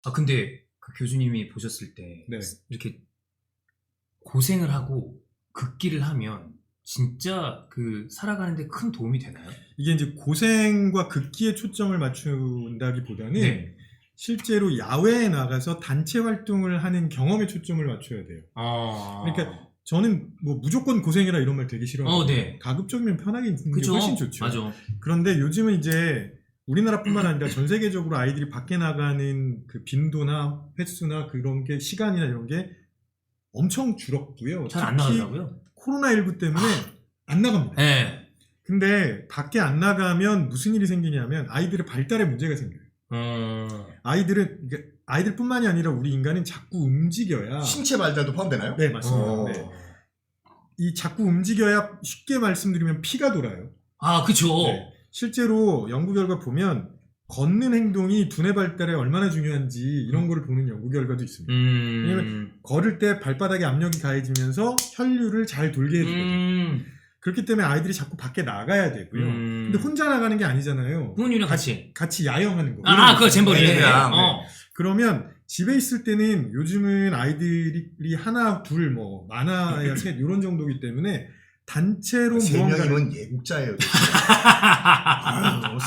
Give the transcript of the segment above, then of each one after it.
아 근데 그 교수님이 보셨을 때 네. 이렇게 고생을 하고 극기를 하면 진짜 그 살아가는데 큰 도움이 되나요? 이게 이제 고생과 극기에 초점을 맞춘다기보다는 네. 실제로 야외에 나가서 단체 활동을 하는 경험에 초점을 맞춰야 돼요. 아. 그러니까 저는 뭐 무조건 고생이라 이런 말 되게 싫어하고 네. 가급적이면 편하게 있는 게 그죠? 훨씬 좋죠. 맞아. 그런데 요즘은 이제 우리나라뿐만 아니라 전 세계적으로 아이들이 밖에 나가는 그 빈도나 횟수나 그런 게 시간이나 이런 게 엄청 줄었고요. 잘 안 특히 나가더라고요. 코로나19 때문에 안 나갑니다. 네. 근데 밖에 안 나가면 무슨 일이 생기냐면 아이들의 발달에 문제가 생겨요. 아이들뿐만이 아니라 우리 인간은 자꾸 움직여야 신체 발달도 포함되나요? 네 맞습니다. 네. 이 자꾸 움직여야 쉽게 말씀드리면 피가 돌아요. 아 그쵸. 네. 실제로 연구 결과 보면 걷는 행동이 두뇌 발달에 얼마나 중요한지 이런 거를 보는 연구 결과도 있습니다. 왜냐면 걸을 때 발바닥에 압력이 가해지면서 혈류를 잘 돌게 해주거든요. 그렇기 때문에 아이들이 자꾸 밖에 나가야 되고요. 근데 혼자 나가는 게 아니잖아요. 부모님이랑 같이 야영하는 거. 아 그거 잼버리. 네. 그러면 집에 있을 때는 요즘은 아이들이 하나, 둘, 뭐 많아야 셋 이런 정도이기 때문에 단체로 무언가는 예국자예요.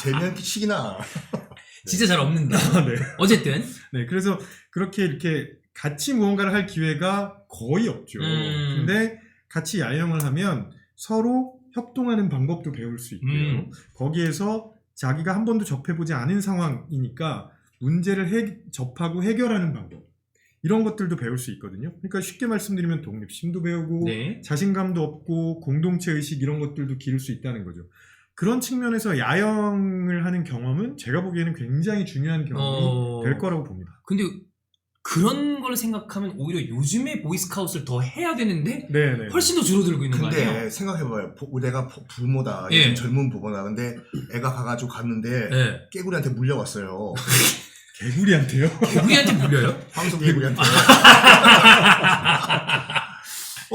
세 명 키치기나. 진짜 잘 없는데. 네. 어쨌든. 네, 그래서 그렇게 이렇게 같이 무언가를 할 기회가 거의 없죠. 근데 같이 야영을 하면 서로 협동하는 방법도 배울 수 있고요. 거기에서 자기가 한 번도 접해보지 않은 상황이니까 문제를 접하고 해결하는 방법 이런 것들도 배울 수 있거든요. 그러니까 쉽게 말씀드리면 독립심도 배우고 네. 자신감도 얻고 공동체 의식 이런 것들도 기를 수 있다는 거죠. 그런 측면에서 야영을 하는 경험은 제가 보기에는 굉장히 중요한 경험이 될 거라고 봅니다. 근데 그런 걸 생각하면 오히려 요즘에 보이스카웃을 더 해야 되는데 네네. 훨씬 더 줄어들고 있는 거 아니에요? 근데 생각해봐요. 내가 부모다. 요즘 젊은 부모다. 근데 애가 가가지고 갔는데 깨구리한테 물려왔어요. 개구리한테요? 개구리한테 물려요? 황소 개구리한테.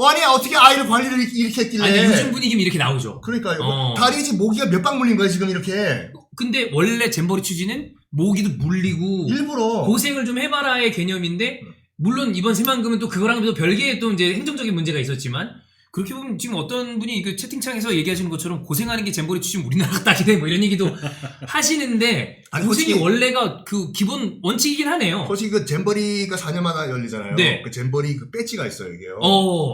아니 어떻게 아이를 관리를 이렇게 했길래. 아니 요즘 분위기면 이렇게 나오죠. 그러니까요. 다리지 모기가 몇 방 물린 거야 지금 이렇게. 근데 원래 잼버리 취지는 모기도 물리고 일부러 고생을 좀 해봐라의 개념인데 물론 이번 새만금은 또 그거랑 또 별개의 또 이제 행정적인 문제가 있었지만 그렇게 보면 지금 어떤 분이 그 채팅창에서 얘기하시는 것처럼 고생하는 게 잼버리 취지면 우리나라가 딱이네 뭐 이런 얘기도 하시는데 아니, 고생이 솔직히, 원래가 그 기본 원칙이긴 하네요. 솔직히 그 잼버리가 4년마다 열리잖아요. 네. 그 잼버리 그 배지가 있어요 이게요.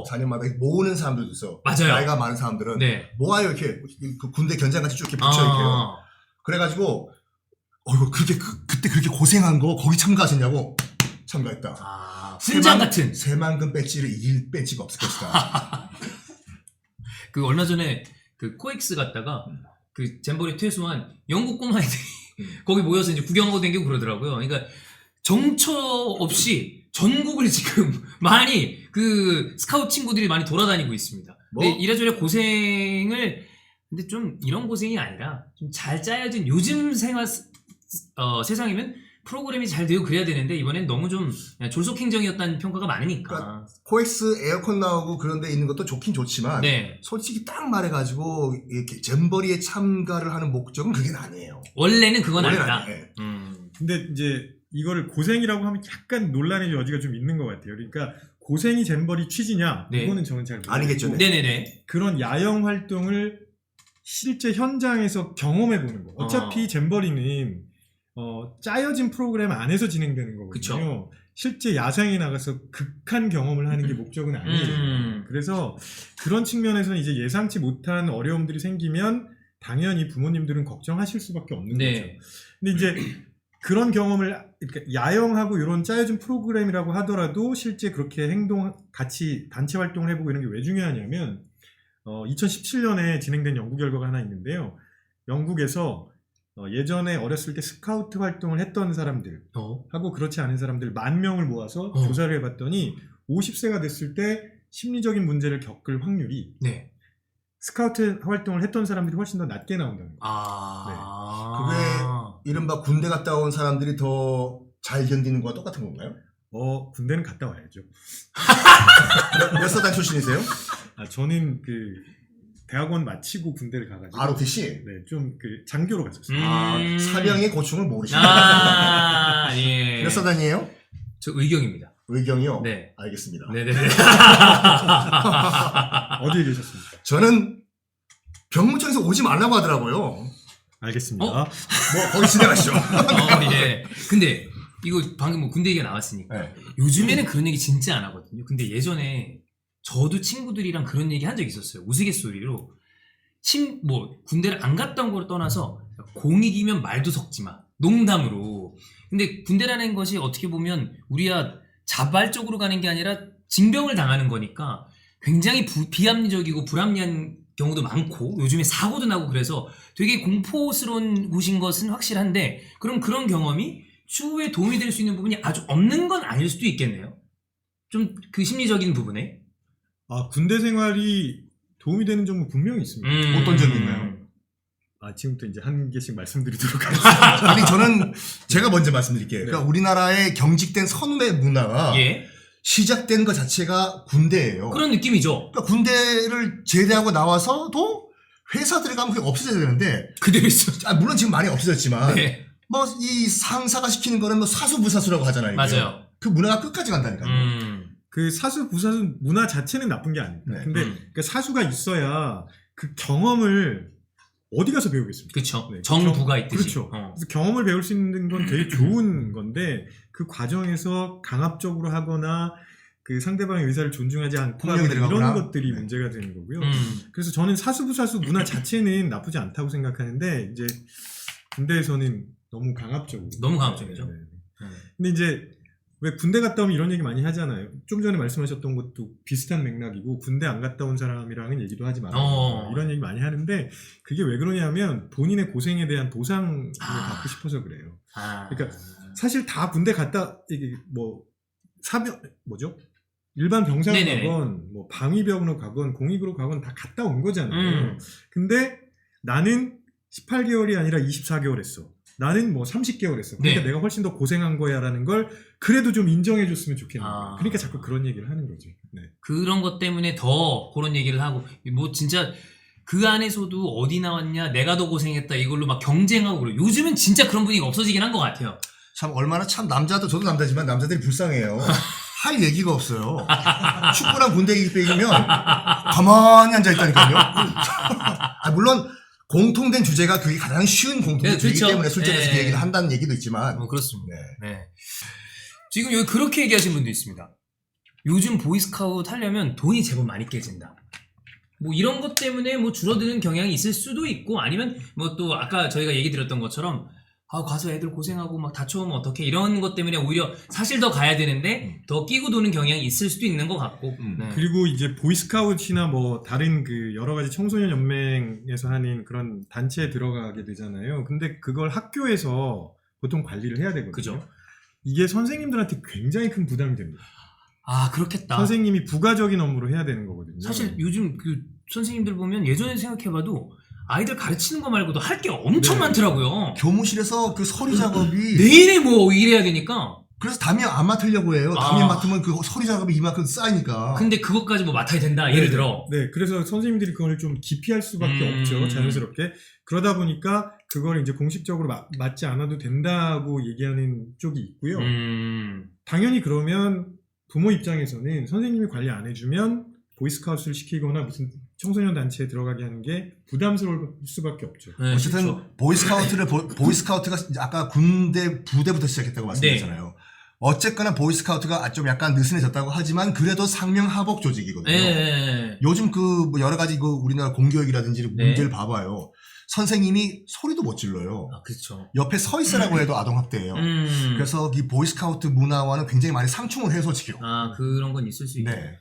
4년마다 모으는 사람들도 있어. 맞아요. 나이가 많은 사람들은 모아요 이렇게 그 군대 견장같이 쭉 이렇게 붙여 이렇게요. 그래가지고 그때 그렇게 고생한 거 거기 참가하셨냐고. 참가했다. 훈장 같은 새만금 배지를 이길 배지가 없을 것이다. 그 얼마 전에 그 코엑스 갔다가 그 잼버리 퇴소한 영국 꼬마애들이 거기 모여서 이제 구경하고 다니고 그러더라고요. 그러니까 정처 없이 전국을 지금 많이 그 스카우트 친구들이 많이 돌아다니고 있습니다. 근데 이래저래 고생을 근데 좀 이런 고생이 아니라 좀 잘 짜여진 요즘 세상이면 프로그램이 잘 되고 그래야 되는데 이번엔 너무 좀 졸속행정이었다는 평가가 많으니까. 그러니까 코엑스 에어컨 나오고 그런 데 있는 것도 좋긴 좋지만 솔직히 딱 말해가지고 이렇게 잼버리에 참가를 하는 목적은 그게 아니에요. 원래는 그건 아니다. 근데 이제 이거를 고생이라고 하면 약간 논란의 여지가 좀 있는 것 같아요. 그러니까 고생이 잼버리 취지냐 이거는 저는 잘 모르겠고 아니겠죠. 네네네. 그런 야영 활동을 실제 현장에서 경험해보는 거. 어차피 잼버리는 짜여진 프로그램 안에서 진행되는 거거든요. 그쵸. 실제 야생에 나가서 극한 경험을 하는 게 목적은 아니에요. 그래서 그런 측면에서는 이제 예상치 못한 어려움들이 생기면 당연히 부모님들은 걱정하실 수밖에 없는 거죠. 근데 이제 그런 경험을 그러니까 야영하고 이런 짜여진 프로그램이라고 하더라도 실제 그렇게 같이 단체 활동을 해보고 이런 게 왜 중요하냐면 2017년에 진행된 연구 결과가 하나 있는데요. 영국에서 예전에 어렸을 때 스카우트 활동을 했던 사람들 하고 그렇지 않은 사람들 10,000명을 모아서 조사를 해봤더니 50세가 됐을 때 심리적인 문제를 겪을 확률이 스카우트 활동을 했던 사람들이 훨씬 더 낮게 나온다는 거예요. 그게 이른바 군대 갔다 온 사람들이 더 잘 견디는 거와 똑같은 건가요? 군대는 갔다 와야죠. 몇 사단 출신이세요? 저는 그 대학원 마치고 군대를 가가지고 ROTC? 네, 좀 그 장교로 갔었어요. 사병의 고충을 모르시나요? 예. 몇 사단이에요? 저 의경입니다. 의경이요? 네. 알겠습니다. 네네네. 어디에 계셨습니까? 저는 병무청에서 오지 말라고 하더라고요. 알겠습니다. 어? 뭐 거기 진행하시죠. 예. 근데 이거 방금 뭐 군대 얘기가 나왔으니까 네. 요즘에는 그런 얘기 진짜 안 하거든요. 근데 예전에 저도 친구들이랑 그런 얘기 한 적 있었어요. 우스갯소리로 뭐 군대를 안 갔던 걸 떠나서 공익이면 말도 섞지 마. 농담으로. 근데 군대라는 것이 어떻게 보면 우리야 자발적으로 가는 게 아니라 징병을 당하는 거니까 굉장히 비합리적이고 불합리한 경우도 많고 요즘에 사고도 나고 그래서 되게 공포스러운 곳인 것은 확실한데 그럼 그런 경험이 추후에 도움이 될 수 있는 부분이 아주 없는 건 아닐 수도 있겠네요. 좀 그 심리적인 부분에. 아, 군대 생활이 도움이 되는 점은 분명히 있습니다. 어떤 점이 있나요? 아, 지금부터 이제 한 개씩 말씀드리도록 하겠습니다. 아니 저는 제가 먼저 말씀드릴게요. 네. 그러니까 우리나라의 경직된 선후배 문화가 예. 시작된 것 자체가 군대예요. 그런 느낌이죠. 그러니까 군대를 제대하고 나와서도 회사 들어가면 그게 없어져야 되는데 그대로 있어. 물론 지금 많이 없어졌지만 네. 뭐 이 상사가 시키는 거는 뭐 사수부사수라고 하잖아요. 이게. 맞아요. 그 문화가 끝까지 간다니까요. 그 사수, 부사수 문화 자체는 나쁜 게 아닙니다. 네. 근데 그 사수가 있어야 그 경험을 어디 가서 배우겠습니까? 그쵸. 네, 정부가 있듯이. 그렇죠. 그래서 경험을 배울 수 있는 건 되게 좋은 건데 그 과정에서 강압적으로 하거나 그 상대방의 의사를 존중하지 않고 폭력이 하거나 이런 들어가거나. 것들이 네. 문제가 되는 거고요. 음. 그래서 저는 사수부사수 문화 자체는 나쁘지 않다고 생각하는데 이제 군대에서는 너무 강압적으로. 너무 강압적이죠. 네, 네, 네. 근데 이제 왜 군대 갔다 오면 이런 얘기 많이 하잖아요. 좀 전에 말씀하셨던 것도 비슷한 맥락이고 군대 안 갔다 온 사람이랑은 얘기도 하지 말아요. 이런 얘기 많이 하는데 그게 왜 그러냐면 본인의 고생에 대한 보상을 받고 싶어서 그래요. 그러니까 사실 다 군대 갔다 이게 뭐 사병 뭐죠? 일반 병사로 네네네. 가건 뭐 방위병으로 가건 공익으로 가건 다 갔다 온 거잖아요. 근데 나는 18개월이 아니라 24개월 했어. 나는 뭐 30개월 했어. 그러니까 네. 내가 훨씬 더 고생한 거야라는 걸 그래도 좀 인정해 줬으면 좋겠네요. 그러니까 자꾸 그런 얘기를 하는 거죠. 네. 그런 것 때문에 더 그런 얘기를 하고 뭐 진짜 그 안에서도 어디 나왔냐 내가 더 고생했다 이걸로 막 경쟁하고 그래요. 요즘은 진짜 그런 분위기가 없어지긴 한 것 같아요. 참 얼마나 참 남자도 저도 남자지만 남자들이 불쌍해요. 할 얘기가 없어요. 축구랑 군대 얘기 빼기면 가만히 앉아 있다니까요. 물론 공통된 주제가 그게 가장 쉬운 공통된 네, 주제이기 그렇죠. 때문에 술자리에서 그 네. 얘기를 한다는 얘기도 있지만 그렇습니다. 네. 네. 지금 여기 그렇게 얘기하신 분도 있습니다. 요즘 보이스카우트 하려면 돈이 제법 많이 깨진다. 뭐 이런 것 때문에 뭐 줄어드는 경향이 있을 수도 있고 아니면 뭐 또 아까 저희가 얘기 드렸던 것처럼 가서 애들 고생하고 막 다쳐오면 어떡해 이런 것 때문에 오히려 사실 더 가야 되는데 더 끼고 도는 경향이 있을 수도 있는 것 같고 네. 그리고 이제 보이스카우트나 뭐 다른 그 여러 가지 청소년 연맹에서 하는 그런 단체에 들어가게 되잖아요. 근데 그걸 학교에서 보통 관리를 해야 되거든요. 그죠. 이게 선생님들한테 굉장히 큰 부담이 됩니다. 그렇겠다. 선생님이 부가적인 업무를 해야 되는 거거든요. 사실 요즘 그 선생님들 보면 예전에 생각해봐도 아이들 가르치는 거 말고도 할 게 엄청 네. 많더라고요. 교무실에서 그 서류 작업이 내일에 뭐 일해야 되니까. 그래서 담임 안 맡으려고 해요. 담임 맡으면 그 서류 작업이 이만큼 쌓이니까. 근데 그것까지 뭐 맡아야 된다. 예를 들어. 네, 그래서 선생님들이 그걸 좀 기피할 수밖에 없죠. 자연스럽게. 그러다 보니까 그걸 이제 공식적으로 맡지 않아도 된다고 얘기하는 쪽이 있고요. 당연히 그러면 부모 입장에서는 선생님이 관리 안 해주면 보이스카우트를 시키거나 무슨 청소년 단체에 들어가게 하는 게 부담스러울 수밖에 없죠. 네, 어쨌든 그렇죠. 보이스카우트가 아까 군대 부대부터 시작했다고 말씀드렸잖아요. 네. 어쨌거나 보이스카우트가 좀 약간 느슨해졌다고 하지만 그래도 상명하복 조직이거든요. 네. 요즘 뭐 여러 가지 우리나라 공교육이라든지 네. 문제를 봐봐요. 선생님이 소리도 못 질러요. 그렇죠. 옆에 서 있으라고 해도 아동학대예요. 그래서 이 보이스카우트 문화와는 굉장히 많이 상충을 해요, 솔직히. 그런 건 있을 수 있고. 네.